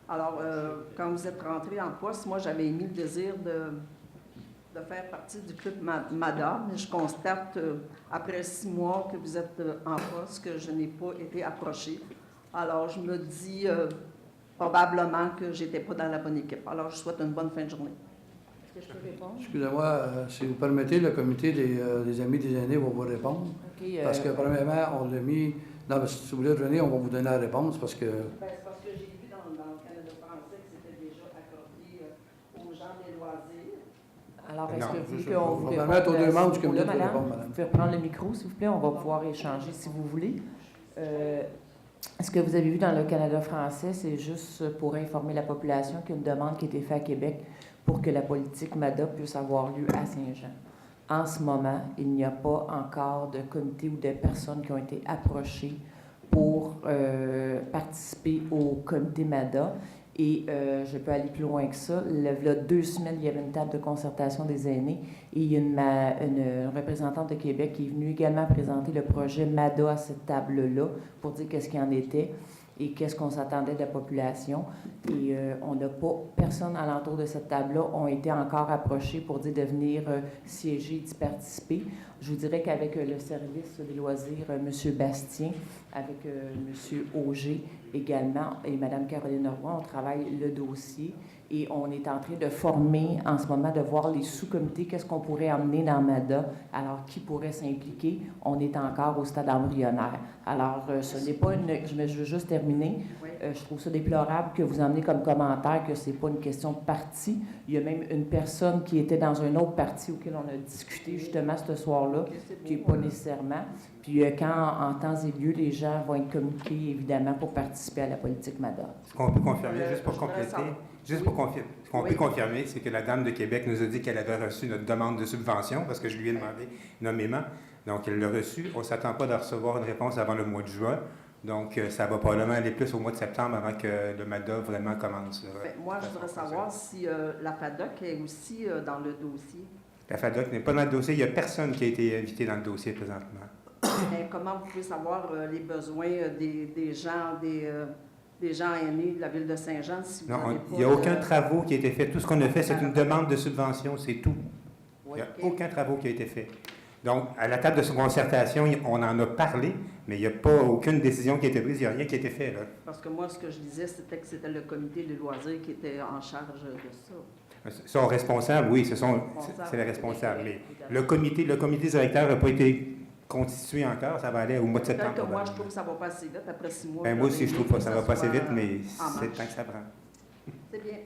Alors, quand vous êtes rentré en poste, moi, j'avais émis le désir de faire partie du club MADA, mais je constate, après 6 mois que vous êtes en poste, que je n'ai pas été approchée. Alors, je me dis probablement que je n'étais pas dans la bonne équipe. Alors, je souhaite une bonne fin de journée. Est-ce que je peux répondre? Excusez-moi, si vous permettez, le comité des Amis des aînés va vous répondre. Okay, parce que, premièrement, on l'a mis... Non, mais si vous voulez revenir, on va vous donner la réponse, parce que... C'est parce que j'ai vu dans le Canada français que c'était déjà accordé aux gens des loisirs. Alors, est-ce que vous voulez qu'on vous réponde? Permettre aux deux membres du comité de madame, répondre, madame. vous pouvez prendre le micro, s'il vous plaît. On va pouvoir échanger si vous voulez. Ce que vous avez vu dans le Canada français, c'est juste pour informer la population qu'il y a une demande qui a été faite à Québec pour que la politique MADA puisse avoir lieu à Saint-Jean. En ce moment, il n'y a pas encore de comité ou de personnes qui ont été approchées pour participer au comité MADA. Et je peux aller plus loin que ça. Il y a 2 semaines, il y avait une table de concertation des aînés et il y a une représentante de Québec qui est venue également présenter le projet MADA à cette table-là pour dire qu'est-ce qu'il en était et qu'est-ce qu'on s'attendait de la population. Et on n'a pas, personne alentour de cette table-là ont été encore approchés pour dire de venir siéger et d'y participer. Je vous dirais qu'avec le service des loisirs, M. Bastien, avec M. Auger également et Mme Caroline Roy, on travaille le dossier et on est en train de former en ce moment, de voir les sous-comités, qu'est-ce qu'on pourrait emmener dans MADA, alors qui pourrait s'impliquer. On est encore au stade embryonnaire. Alors, ce n'est pas une... Je veux juste terminer. Oui. Je trouve ça déplorable que vous emmenez comme commentaire que ce n'est pas une question de parti. Il y a même une personne qui était dans un autre parti auquel on a discuté justement ce soir-là, qui n'est pas nécessairement. Puis quand, en temps et lieu, les gens vont être communiqués, évidemment, pour participer à la politique MADA. Ce qu'on peut confirmer, juste pour compléter, ce qu'on peut confirmer, c'est que la Dame de Québec nous a dit qu'elle avait reçu notre demande de subvention, parce que je lui ai demandé nommément. Donc, elle l'a reçu. On ne s'attend pas de recevoir une réponse avant le mois de juin. Donc, ça va probablement aller plus au mois de septembre avant que le MADA vraiment commence. Moi, je voudrais savoir si la FADOC est aussi dans le dossier. La FADOC n'est pas dans le dossier. Il n'y a personne qui a été invité dans le dossier présentement. Mais comment vous pouvez savoir les besoins des gens aînés de la ville de Saint-Jean? Si vous non, il n'y a aucun travaux qui a été fait. Tout ce qu'on a fait, c'est une demande de subvention, c'est tout. Il n'y a aucun travaux qui a été fait. Donc, à la table de concertation, on en a parlé, mais il n'y a pas aucune décision qui a été prise, il n'y a rien qui a été fait. Là. Parce que moi, ce que je disais, c'était que c'était le comité des loisirs qui était en charge de ça. Ils sont responsables, oui, c'est les responsables. Mais le comité directeur n'a pas été constitué encore, ça va aller au mois de septembre. Peut-être que moi, je trouve que ça va pas assez vite après 6 mois. Moi aussi, je trouve que ça va pas assez vite, mais c'est le temps que ça prend. C'est bien.